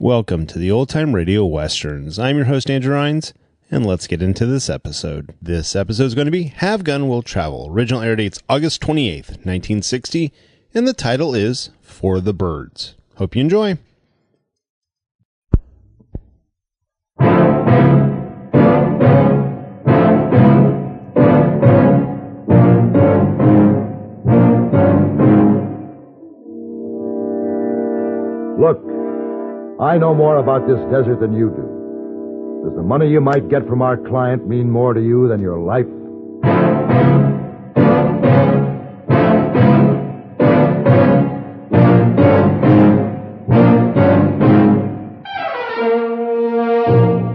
Welcome to the Old Time Radio Westerns. I'm your host, Andrew Rines, and let's get into this episode. This episode is going to be Have Gun Will Travel. Original air date's August 28th, 1960, and the title is For the Birds. Hope you enjoy. Look, I know more about this desert than you do. Does the money you might get from our client mean more to you than your life?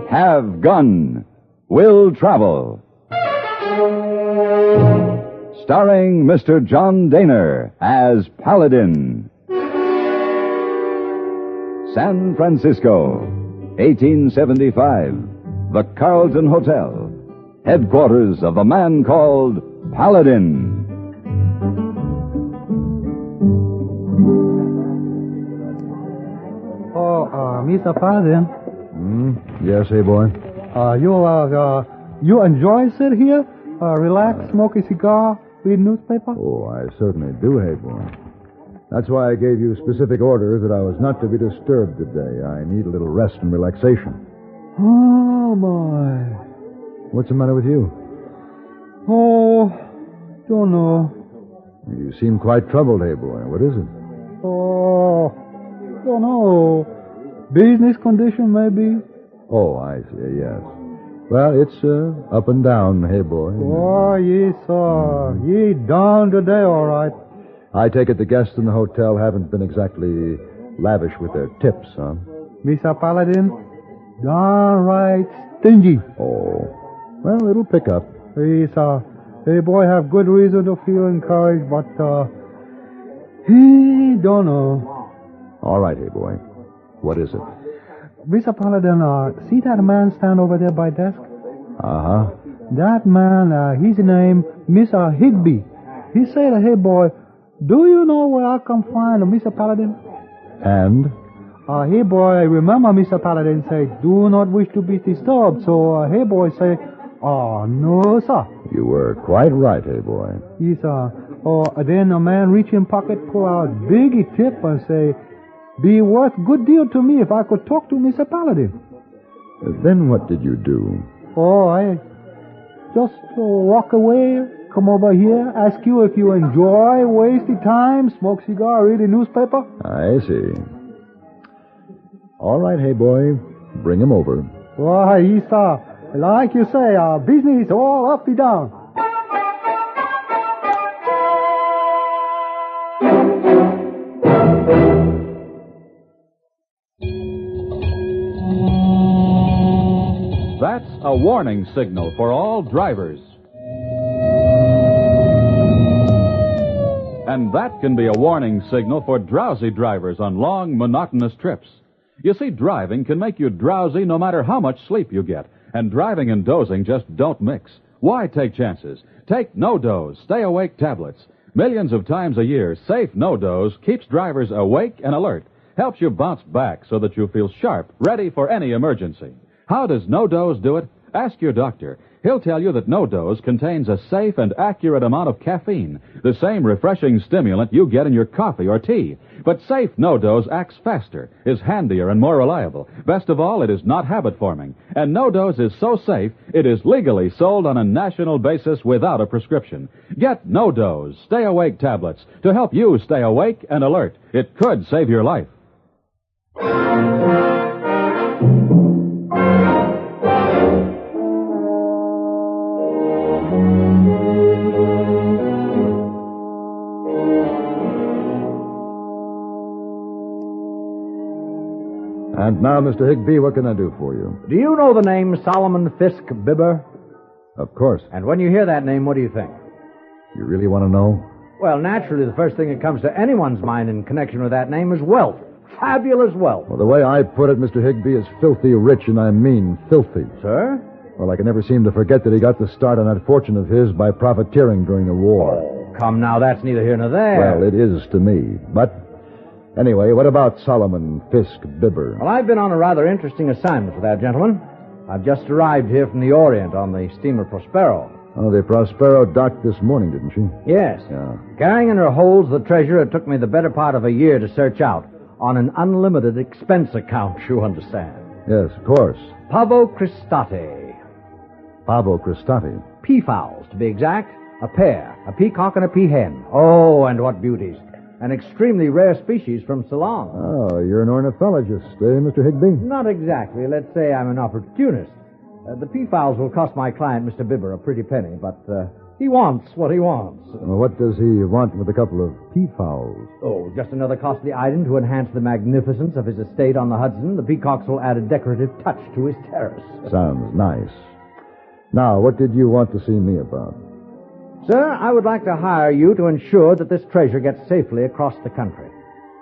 Have Gun Will Travel. Starring Mr. John Daner as Paladin. San Francisco, 1875. The Carlton Hotel, headquarters of the man called Paladin. Mr. Paladin. Yes, hey, boy. You enjoy sit here, relax, smoke a cigar, read newspaper? Oh, I certainly do, hey, boy. That's why I gave you specific orders that I was not to be disturbed today. I need a little rest and relaxation. Oh, my. What's the matter with you? Oh, don't know. You seem quite troubled, hey, boy. What is it? Oh, don't know. Business condition, maybe? Oh, I see, yes. Well, it's up and down, hey, boy. Oh, yes, sir. Ye down today, all right. I take it the guests in the hotel haven't been exactly lavish with their tips, huh? Mr. Paladin, downright stingy. Oh. Well, it'll pick up. Yes, hey, boy, have good reason to feel encouraged, but, he don't know. All right, hey, boy. What is it? Mr. Paladin, see that man stand over there by desk? Uh-huh. That man, his name, Mr. Higby. He said, hey, boy, do you know where I can find Mr. Paladin? And? Hey, boy, remember Mr. Paladin said, do not wish to be disturbed. So, hey, boy, say, oh, no, sir. You were quite right, hey, boy. Yes, sir. Then a man reach in pocket, pull out big tip and say, be worth good deal to me if I could talk to Mr. Paladin. Then what did you do? Oh, I just walk away, come over here, ask you if you enjoy wasting time, smoke cigar, read a newspaper. I see. All right, hey, boy. Bring him over. Why, yes, sir. Like you say, business all up and down. That's a warning signal for all drivers. And that can be a warning signal for drowsy drivers on long, monotonous trips. You see, driving can make you drowsy no matter how much sleep you get, and driving and dozing just don't mix. Why take chances? Take No-Doze Stay Awake tablets. Millions of times a year, safe No-Doze keeps drivers awake and alert, helps you bounce back so that you feel sharp, ready for any emergency. How does No-Doze do it? Ask your doctor. He'll tell you that No-Doze contains a safe and accurate amount of caffeine, the same refreshing stimulant you get in your coffee or tea. But safe No-Doze acts faster, is handier, and more reliable. Best of all, it is not habit-forming. And No-Doze is so safe, it is legally sold on a national basis without a prescription. Get No-Doze Stay Awake tablets to help you stay awake and alert. It could save your life. And now, Mr. Higby, what can I do for you? Do you know the name Solomon Fisk Bibber? Of course. And when you hear that name, what do you think? You really want to know? Well, naturally, the first thing that comes to anyone's mind in connection with that name is wealth. Fabulous wealth. Well, the way I put it, Mr. Higby, is filthy rich, and I mean filthy. Sir? Well, I can never seem to forget that he got the start on that fortune of his by profiteering during the war. Oh, come now, that's neither here nor there. Well, it is to me. But Anyway, what about Solomon Fisk Bibber? Well, I've been on a rather interesting assignment with that gentleman. I've just arrived here from the Orient on the steamer Prospero. Oh, the Prospero docked this morning, didn't she? Yes. Yeah. Carrying in her holds the treasure it took me the better part of a year to search out on an unlimited expense account, you understand. Yes, of course. Pavo Cristati. Pavo Cristati. Peafowls, to be exact. A pair, a peacock and a peahen. Oh, and what beauties. An extremely rare species from Ceylon. Oh, you're an ornithologist, eh, Mr. Higby? Not exactly. Let's say I'm an opportunist. The peafowls will cost my client, Mr. Bibber, a pretty penny, but he wants what he wants. Well, what does he want with a couple of peafowls? Oh, just another costly item to enhance the magnificence of his estate on the Hudson. The peacocks will add a decorative touch to his terrace. Sounds nice. Now, what did you want to see me about? Sir, I would like to hire you to ensure that this treasure gets safely across the country.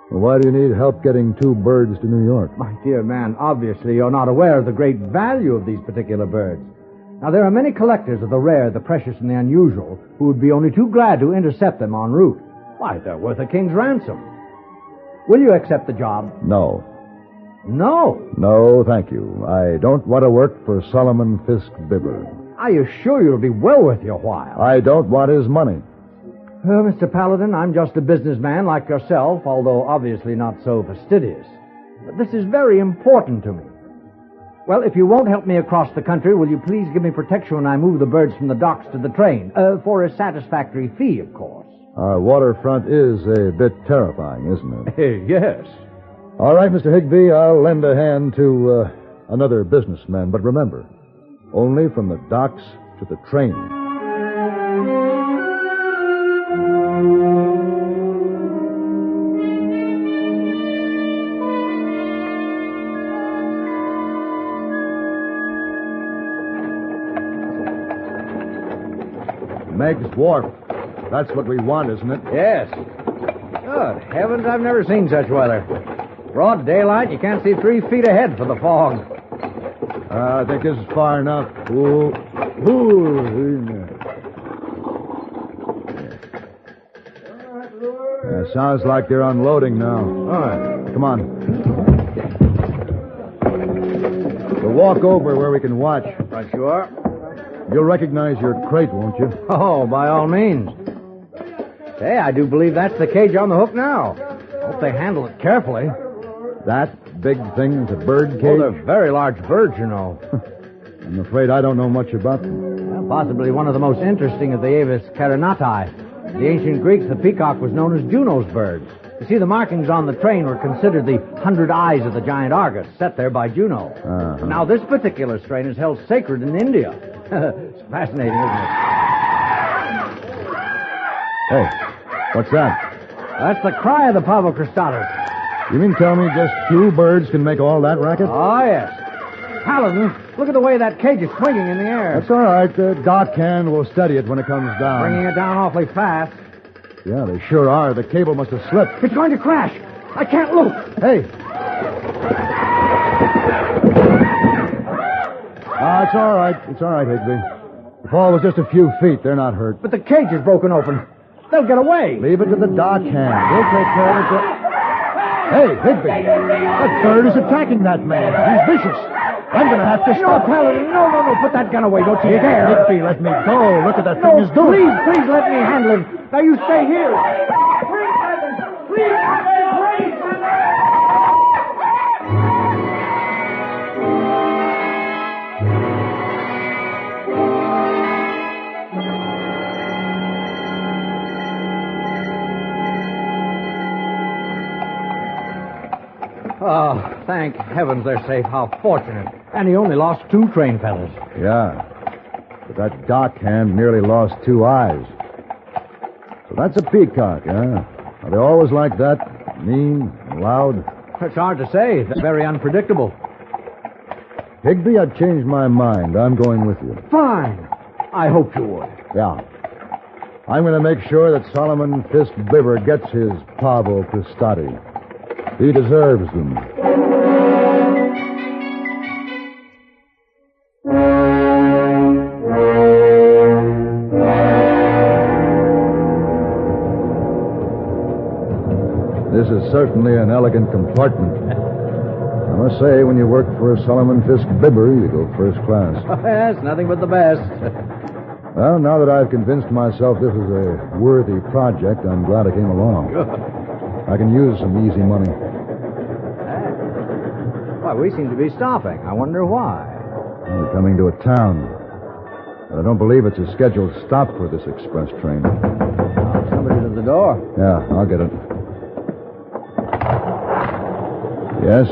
Well, why do you need help getting 2 birds to New York? My dear man, obviously you're not aware of the great value of these particular birds. Now, there are many collectors of the rare, the precious, and the unusual who would be only too glad to intercept them en route. Why, they're worth a king's ransom. Will you accept the job? No. No. No, thank you. I don't want to work for Solomon Fisk Bibber. I assure you it'll be well worth your while. I don't want his money. Mr. Paladin, I'm just a businessman like yourself, although obviously not so fastidious. But this is very important to me. Well, if you won't help me across the country, will you please give me protection when I move the birds from the docks to the train? For a satisfactory fee, of course. Our waterfront is a bit terrifying, isn't it? Yes. All right, Mr. Higby, I'll lend a hand to another businessman. But remember, only from the docks to the train. Meg's Wharf. That's what we want, isn't it? Yes. Good heavens, I've never seen such weather. Broad daylight, you can't see 3 feet ahead for the fog. I think this is far enough. Ooh. Sounds like they're unloading now. All right, come on. We'll walk over where we can watch. Right you are. You'll recognize your crate, won't you? Oh, by all means. Hey, I do believe that's the cage on the hook now. Hope they handle it carefully. That big thing's a bird cage? Oh, they're very large birds, you know. I'm afraid I don't know much about them. Well, possibly one of the most interesting of the Aves carinati. The ancient Greeks, the peacock was known as Juno's bird. You see, the markings on the train were considered the 100 eyes of the giant Argus, set there by Juno. Uh-huh. Now, this particular strain is held sacred in India. It's fascinating, isn't it? Hey, what's that? That's the cry of the Pavo Cristatus. You mean tell me just 2 birds can make all that racket? Oh, yes. Paladin, look at the way that cage is swinging in the air. That's all right. The dock hand will steady it when it comes down. Bringing it down awfully fast. Yeah, they sure are. The cable must have slipped. It's going to crash. I can't look. Hey. It's all right. It's all right, Higby. The fall was just a few feet. They're not hurt. But the cage is broken open. They'll get away. Leave it to the dock hand. He'll take care of it. Hey, Higby. That bird is attacking that man. He's vicious. I'm going to have to stop. No, Paladin. No. Put that gun away. Don't you dare. Higby, let me go. Look at that thing is doing. Please let me handle him. Now, you stay here. Please, Paladin. Please, Oh, thank heavens they're safe. How fortunate. And he only lost 2 train feathers. Yeah. But that dock hand nearly lost 2 eyes. So that's a peacock, huh? Are they always like that? Mean and loud? It's hard to say. They're very unpredictable. Higby, I've changed my mind. I'm going with you. Fine. I hoped you would. Yeah. I'm going to make sure that Solomon Fisk Bibber gets his Pavo Cristati. He deserves them. This is certainly an elegant compartment. I must say, when you work for Solomon Fisk Bibber, you go first class. Yes, nothing but the best. Well, now that I've convinced myself this is a worthy project, I'm glad I came along. I can use some easy money. Why, we seem to be stopping. I wonder why. We're coming to a town. But I don't believe it's a scheduled stop for this express train. Oh, somebody's at the door. Yeah, I'll get it. Yes?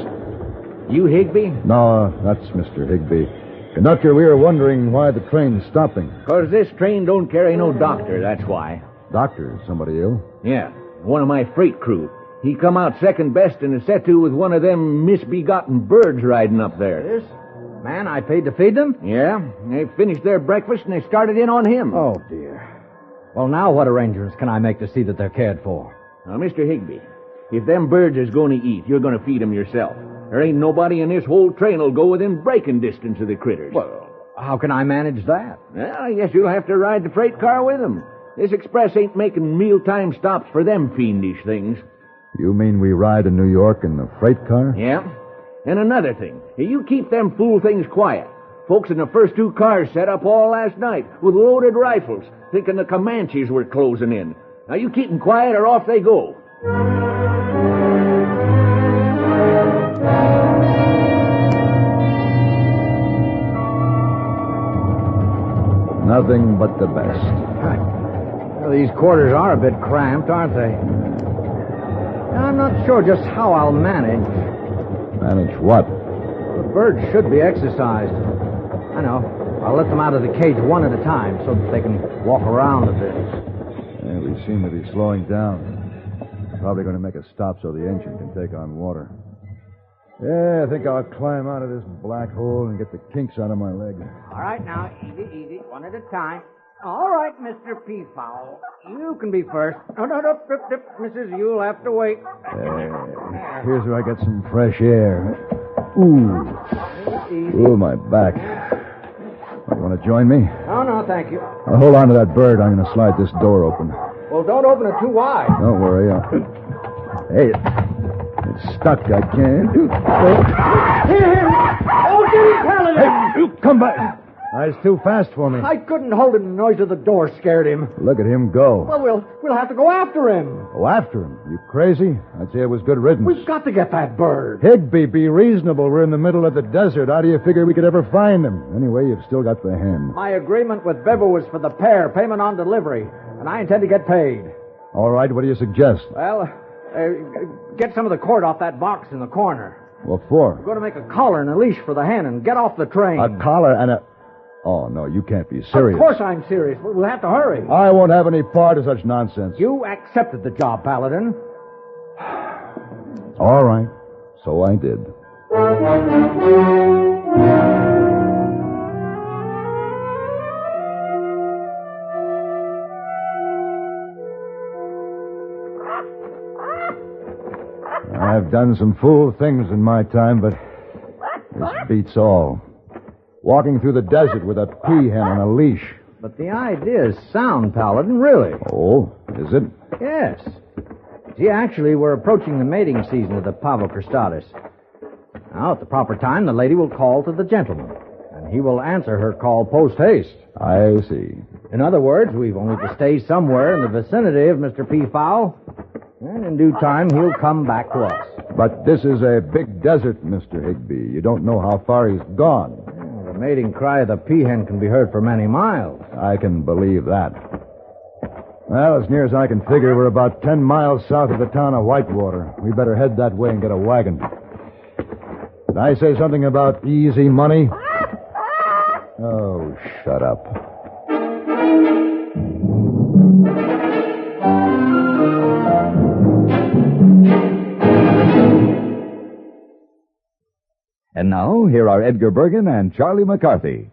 You Higby? No, that's Mr. Higby. Conductor, we were wondering why the train's stopping. 'Cause this train don't carry no doctor, that's why. Doctor, is somebody ill? Yeah, one of my freight crew. He come out second best in a set-to with one of them misbegotten birds riding up there. This man I paid to feed them? Yeah, they finished their breakfast and they started in on him. Oh, dear. Well, now what arrangements can I make to see that they're cared for? Now, Mr. Higby, if them birds is going to eat, you're going to feed them yourself. There ain't nobody in this whole train'll go within breaking distance of the critters. Well, how can I manage that? Well, I guess you'll have to ride the freight car with them. This express ain't making mealtime stops for them fiendish things. You mean we ride to New York in the freight car? Yeah. And another thing, you keep them fool things quiet. Folks in the first two cars set up all last night with loaded rifles, thinking the Comanches were closing in. Now you keep them quiet or off they go. Nothing but the best. Well, these quarters are a bit cramped, aren't they? I'm not sure just how I'll manage. Manage what? The birds should be exercised. I know. I'll let them out of the cage one at a time so that they can walk around a bit. Yeah, we seem to be slowing down. Probably going to make a stop so the engine can take on water. Yeah, I think I'll climb out of this black hole and get the kinks out of my leg. All right, now, easy, one at a time. All right, Mr. Peafowl. You can be first. No, Mrs. You'll have to wait. Here's where I get some fresh air. Ooh. Ooh, my back. You want to join me? No, thank you. Now, hold on to that bird. I'm going to slide this door open. Well, don't open it too wide. Don't worry. Hey, it's stuck. I can't. Oh, Jimmy Paladin! Hey, you come back. That's too fast for me. I couldn't hold him. The noise of the door scared him. Look at him go. Well, we'll have to go after him. Go after him? You crazy? I'd say it was good riddance. We've got to get that bird. Higby, be reasonable. We're in the middle of the desert. How do you figure we could ever find him? Anyway, you've still got the hen. My agreement with Bibber was for the pair, payment on delivery, and I intend to get paid. All right, what do you suggest? Well, get some of the cord off that box in the corner. What for? We're going to make a collar and a leash for the hen and get off the train. A collar and a... Oh, no, you can't be serious. Of course I'm serious. We'll have to hurry. I won't have any part of such nonsense. You accepted the job, Paladin. All right. So I did. I've done some fool things in my time, but this beats all. Walking through the desert with a peahen on a leash. But the idea is sound, Paladin, really. Oh, is it? Yes. See, actually, we're approaching the mating season of the Pavo cristatus. Now, at the proper time, the lady will call to the gentleman, and he will answer her call post-haste. I see. In other words, we've only to stay somewhere in the vicinity of Mr. Peafowl, and in due time, he'll come back to us. But this is a big desert, Mr. Higby. You don't know how far he's gone. The mating cry of the peahen can be heard for many miles. I can believe that. Well, as near as I can figure, we're about 10 miles south of the town of Whitewater. We better head that way and get a wagon. Did I say something about easy money? Oh, shut up. And now, here are Edgar Bergen and Charlie McCarthy.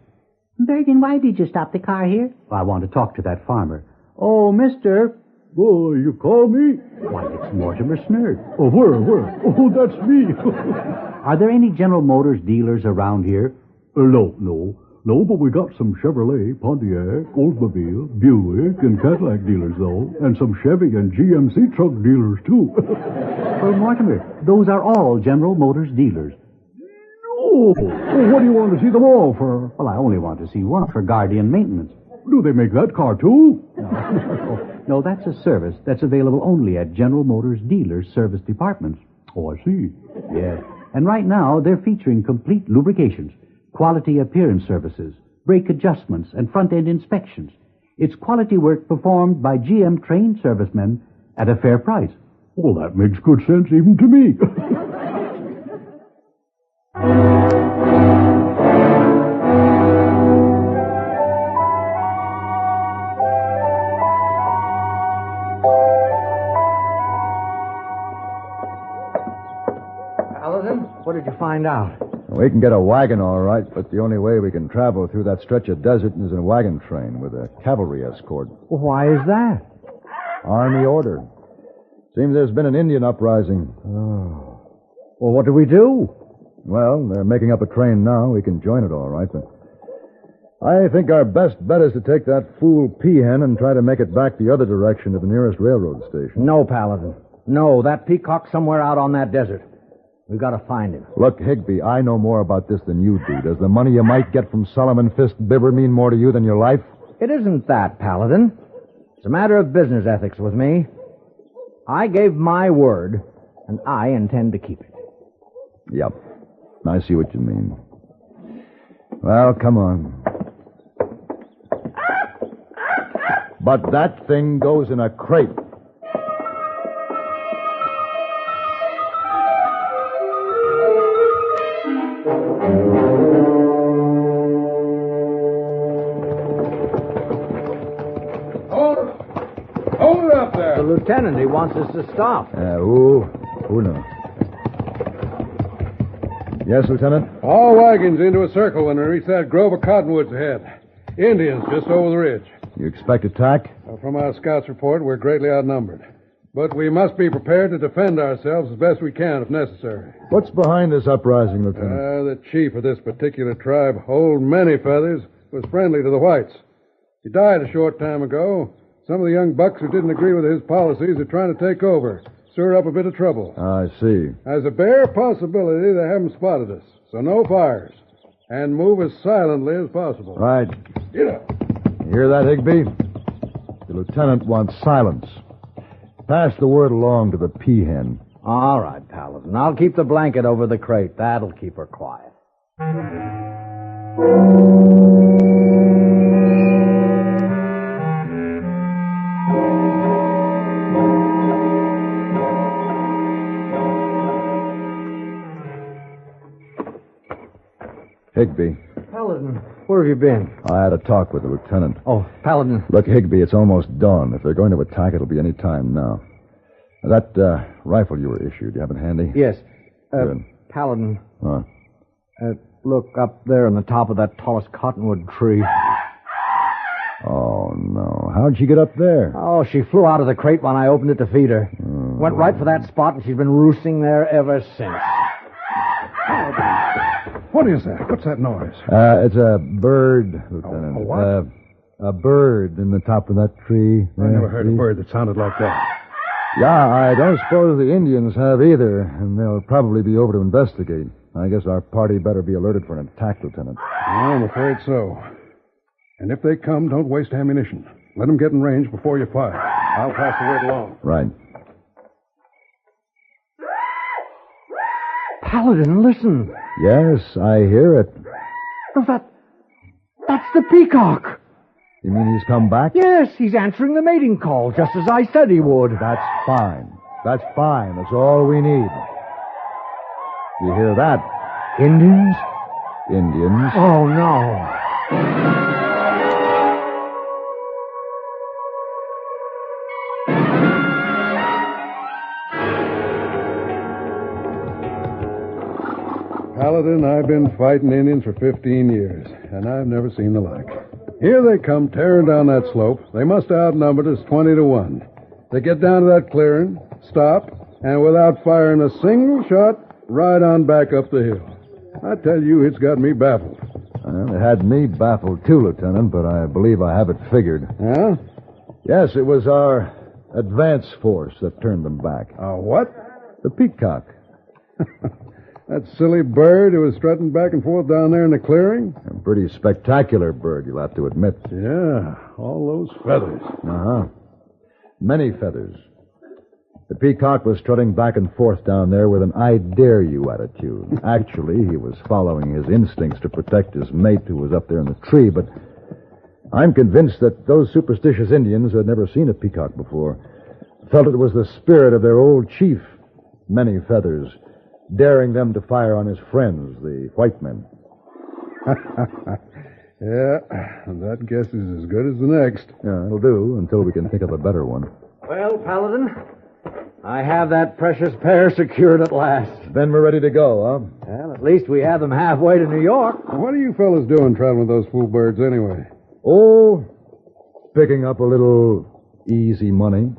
Bergen, why did you stop the car here? I want to talk to that farmer. Oh, mister. Oh, you call me? Why, it's Mortimer Snerd. Oh, where? Oh, that's me. Are there any General Motors dealers around here? No. No, but we got some Chevrolet, Pontiac, Oldsmobile, Buick, and Cadillac dealers, though. And some Chevy and GMC truck dealers, too. Well, Mortimer, those are all General Motors dealers. Oh, what do you want to see them all for? Well, I only want to see one for Guardian maintenance. Do they make that car, too? No, that's a service that's available only at General Motors dealers' service departments. Oh, I see. Yes. And right now, they're featuring complete lubrications, quality appearance services, brake adjustments, and front-end inspections. It's quality work performed by GM-trained servicemen at a fair price. Well, that makes good sense even to me. Paladin, what did you find out? We can get a wagon, all right, but the only way we can travel through that stretch of desert is in a wagon train with a cavalry escort. Well, why is that? Army order. Seems there's been an Indian uprising. Oh. Well, what do we do? Well, they're making up a train now. We can join it, all right, but I think our best bet is to take that fool peahen and try to make it back the other direction to the nearest railroad station. No, Paladin. No, that peacock's somewhere out on that desert. We've got to find him. Look, Higby, I know more about this than you do. Does the money you might get from Solomon Fist Bibber mean more to you than your life? It isn't that, Paladin. It's a matter of business ethics with me. I gave my word, and I intend to keep it. Yep. I see what you mean. Well, come on. But that thing goes in a crate. Hold it up there. The lieutenant, he wants us to stop. Who knows? Yes, Lieutenant? All wagons into a circle when we reach that grove of cottonwoods ahead. Indians just over the ridge. You expect attack? From our scouts' report, we're greatly outnumbered. But we must be prepared to defend ourselves as best we can if necessary. What's behind this uprising, Lieutenant? The chief of this particular tribe, Old Many Feathers, was friendly to the whites. He died a short time ago. Some of the young bucks who didn't agree with his policies are trying to take over, stir up a bit of trouble. I see. There's a bare possibility they haven't spotted us, so no fires. And move as silently as possible. Right. Get up. You hear that, Higby? The lieutenant wants silence. Pass the word along to the peahen. All right, Paladin. I'll keep the blanket over the crate. That'll keep her quiet. Higby. Paladin, where have you been? I had a talk with the lieutenant. Oh, Paladin. Look, Higby, it's almost dawn. If they're going to attack, it'll be any time now. That rifle you were issued, you have it handy? Yes. Good. Paladin. Huh? Look up there on the top of that tallest cottonwood tree. Oh, no. How'd she get up there? Oh, she flew out of the crate when I opened it to feed her. Went right for that spot, and she's been roosting there ever since. What is that? What's that noise? It's a bird, Lieutenant. A what? A bird in the top of that tree. I never heard a bird that sounded like that. Yeah, I don't suppose the Indians have either, and they'll probably be over to investigate. I guess our party better be alerted for an attack, Lieutenant. I'm afraid so. And if they come, don't waste ammunition. Let them get in range before you fire. I'll pass the word along. Right. Paladin, listen. Yes, I hear it. That's the peacock. You mean he's come back? Yes, he's answering the mating call, just as I said he would. That's fine. That's fine. That's all we need. You hear that? Indians? Indians. Oh, no. Paladin, I've been fighting Indians for 15 years, and I've never seen the like. Here they come tearing down that slope. They must have outnumbered us 20 to 1. They get down to that clearing, stop, and without firing a single shot, ride on back up the hill. I tell you, it's got me baffled. Well, it had me baffled too, Lieutenant, but I believe I have it figured. Yeah? Yes, it was our advance force that turned them back. What? The Peacock. That silly bird who was strutting back and forth down there in the clearing? A pretty spectacular bird, you'll have to admit. Yeah, all those feathers. Uh-huh. Many feathers. The Peacock was strutting back and forth down there with an I dare you attitude. Actually, he was following his instincts to protect his mate who was up there in the tree, but I'm convinced that those superstitious Indians who had never seen a peacock before felt it was the spirit of their old chief, Many Feathers, daring them to fire on his friends, the white men. Yeah, that guess is as good as the next. Yeah, it'll do until we can think of a better one. Well, Paladin, I have that precious pair secured at last. Then we're ready to go, huh? Well, at least we have them halfway to New York. What are you fellas doing traveling with those fool birds anyway? Oh, picking up a little easy money.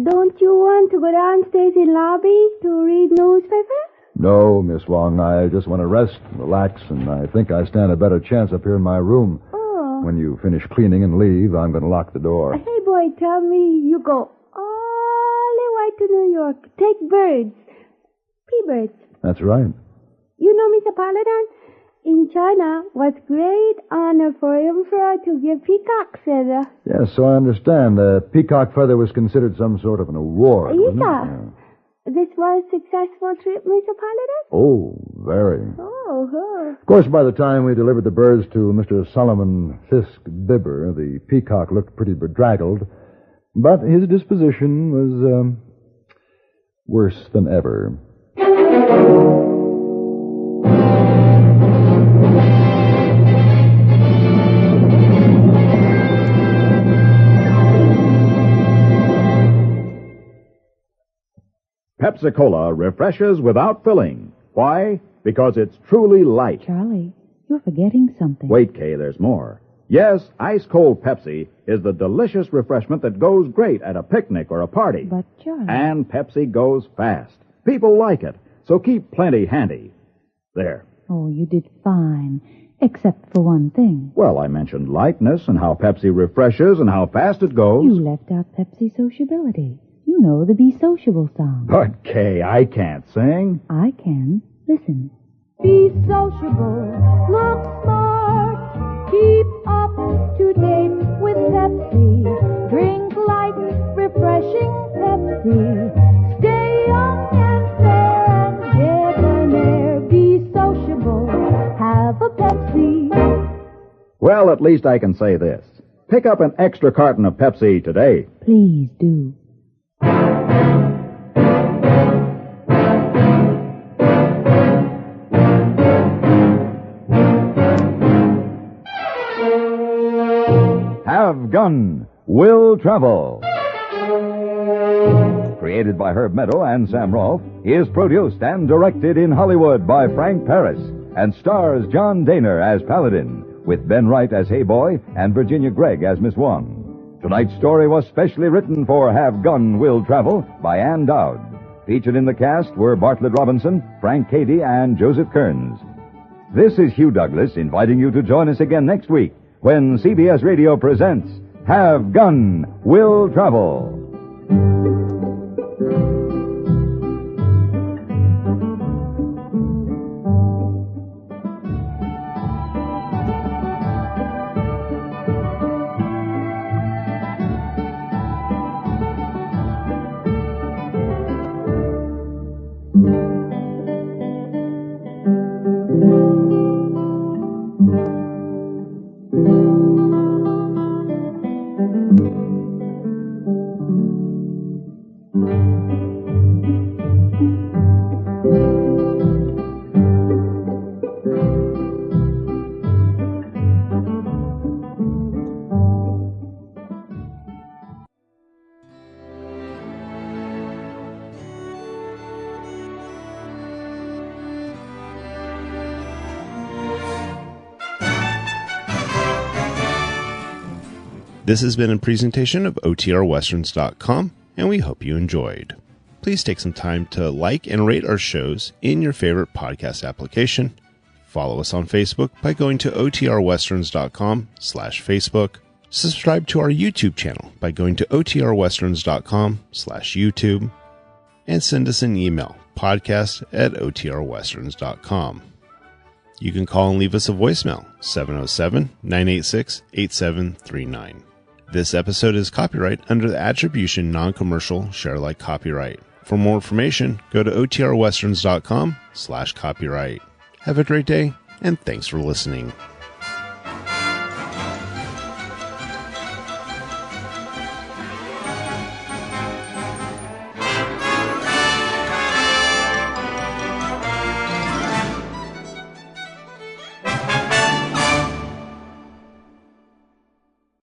Don't you want to go downstairs in lobby to read newspaper? No, Miss Wong. I just want to rest and relax, and I think I stand a better chance up here in my room. Oh. When you finish cleaning and leave, I'm going to lock the door. Hey, boy, tell me you go all the way to New York. Take birds. P-birds. That's right. You know, Mr. Paladin, in China, was great honor for emperor to give peacock feather. Yes, so I understand. The peacock feather was considered some sort of an award, wasn't it? Yeah. This was a successful trip, Mr. Paladin? Oh, very. Oh. Of course, by the time we delivered the birds to Mr. Solomon Fisk Bibber, the peacock looked pretty bedraggled, but his disposition was, worse than ever. Pepsi-Cola refreshes without filling. Why? Because it's truly light. Charlie, you're forgetting something. Wait, Kay, there's more. Yes, ice-cold Pepsi is the delicious refreshment that goes great at a picnic or a party. But, Charlie... And Pepsi goes fast. People like it, so keep plenty handy. There. Oh, you did fine, except for one thing. Well, I mentioned lightness and how Pepsi refreshes and how fast it goes. You left out Pepsi sociability. You know the Be Sociable song. But, Kay, I can't sing. I can. Listen. Be sociable, look smart, keep up to date with Pepsi. Drink light, refreshing Pepsi. Stay young and fair and debonair. Be sociable, have a Pepsi. Well, at least I can say this. Pick up an extra carton of Pepsi today. Please do. Have Gun Will Travel. Created by Herb Meadow and Sam Rolfe, is produced and directed in Hollywood by Frank Paris and stars John Daner as Paladin, with Ben Wright as Hey Boy and Virginia Gregg as Miss Wong. Tonight's story was specially written for Have Gun Will Travel by Ann Dowd. Featured in the cast were Bartlett Robinson, Frank Cady, and Joseph Kearns. This is Hugh Douglas inviting you to join us again next week when CBS Radio presents Have Gun Will Travel. This has been a presentation of OTRWesterns.com, and we hope you enjoyed. Please take some time to like and rate our shows in your favorite podcast application. Follow us on Facebook by going to OTRWesterns.com/Facebook. Subscribe to our YouTube channel by going to OTRWesterns.com/YouTube. And send us an email, podcast@OTRWesterns.com. You can call and leave us a voicemail, 707-986-8739. This episode is copyright under the Attribution Non-Commercial Share-alike copyright. For more information, go to OTRWesterns.com/copyright. Have a great day, and thanks for listening.